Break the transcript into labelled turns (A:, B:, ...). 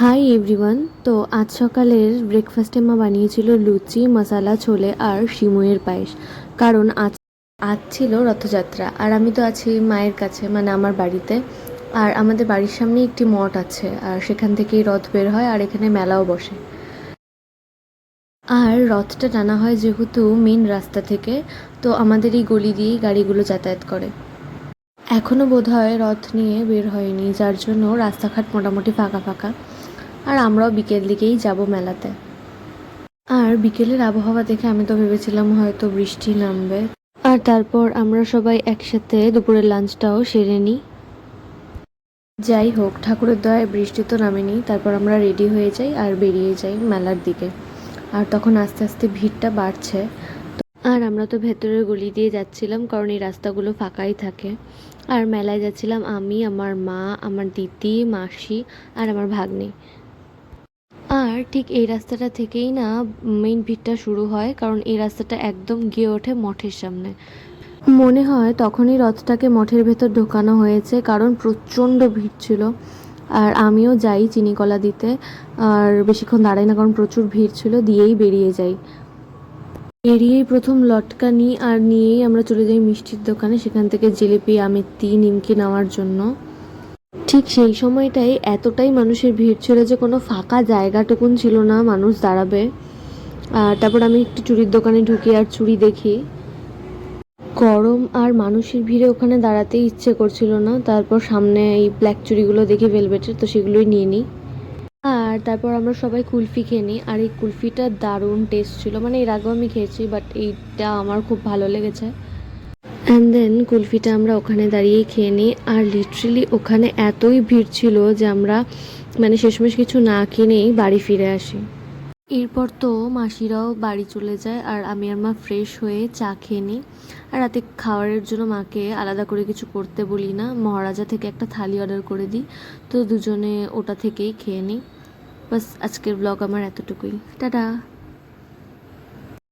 A: Hi everyone. তো আজ সকালের ব্রেকফাস্টে মা বানিয়েছিল লুচি, মশালা ছোলে আর সিমুইয়ের পায়েস। কারণ আজ আজ ছিল রথযাত্রা আর আমি তো আছি মায়ের কাছে, মানে আমার বাড়িতে। আর আমাদের বাড়ির সামনে একটি মঠ আছে আর সেখান থেকেই রথ বের হয় আর এখানে মেলাও বসে। আর রথটা টানা হয় যেহেতু মেন রাস্তা থেকে, তো আমাদের এই গলি দিয়েই গাড়িগুলো যাতায়াত করে। এখনও বোধহয় রথ নিয়ে বের হয়নি, যার জন্য রাস্তাঘাট মোটামুটি ফাঁকা ফাঁকা। আর আমরাও বিকেল দিকেই যাব মেলাতে। আর বিকেলের আবহাওয়া দেখে আমি তো ভেবেছিলাম হয়তো বৃষ্টি নামবে। আর তারপর আমরা সবাই একসাথে দুপুরের লাঞ্চটাও সেরে নিই। যাই হোক, ঠাকুরের দয়ায় বৃষ্টি তো নামেনি। তারপর আমরা রেডি হয়ে যাই আর বেরিয়ে যাই মেলার দিকে। আর তখন আস্তে আস্তে ভিড়টা বাড়ছে। আর আমরা তো ভেতরের গলি দিয়ে যাচ্ছিলাম, কারণ এই রাস্তাগুলো ফাঁকাই থাকে। আর মেলায় যাচ্ছিলাম আমি, আমার মা, আমার দিদি, মাসি আর আমার ভাগ্নে। আর ঠিক এই রাস্তাটা থেকেই না মেইন ভিড়টা শুরু হয়, কারণ এই রাস্তাটা একদম গিয়ে ওঠে মঠের সামনে। মনে হয় তখনই রথটাকে মঠের ভেতর ঢোকানো হয়েছে, কারণ প্রচণ্ড ভিড় ছিল। আর আমিও যাই চিনিকলা দিতে, আর বেশিক্ষণ দাঁড়াই না কারণ প্রচুর ভিড় ছিল, দিয়েই বেরিয়ে যাই। বেরিয়েই প্রথম লটকা নিই আর নিয়েই আমরা চলে যাই মিষ্টির দোকানে, সেখান থেকে জিলিপি, আমিত্তি, নিমকি নেওয়ার জন্য। ঠিক সেই সময়টাই এতটাই মানুষের ভিড় ছিল যে কোনো ফাঁকা জায়গাটুকুন ছিল না মানুষ দাঁড়াবে। আর তারপর আমি একটু চুড়ির দোকানে ঢুকি আর চুড়ি দেখি। গরম আর মানুষের ভিড়ে ওখানে দাঁড়াতেই ইচ্ছে করছিল না। তারপর সামনে এই ব্ল্যাক চুড়িগুলো দেখি ভেলভেটের, তো সেগুলোই নিয়ে নিই। আর তারপর আমরা সবাই কুলফি খেয়ে নিই। আর এই কুলফিটা দারুণ টেস্ট ছিল, মানে এর আগেও আমি খেয়েছি, বাট এইটা আমার খুব ভালো লেগেছে। অ্যান্ড দেন কুলফিটা আমরা ওখানে দাঁড়িয়েই খেয়ে নিই। আর লিটারেলি ওখানে এতই ভিড় ছিল যে আমরা মানে শেষমেশ কিছু না কিনেই বাড়ি ফিরে আসি। এরপর তো মাসিরাও বাড়ি চলে যায় আর আমি আর মা ফ্রেশ হয়ে চা খেয়ে নিই। আর রাতে খাবারের জন্য মাকে আলাদা করে কিছু করতে বলি না, মহারাজা থেকে একটা থালি অর্ডার করে দিই। তো দুজনে ওটা থেকেই খেয়ে নিই। বাস, আজকের ব্লগ আমার এতটুকুই। টাটা।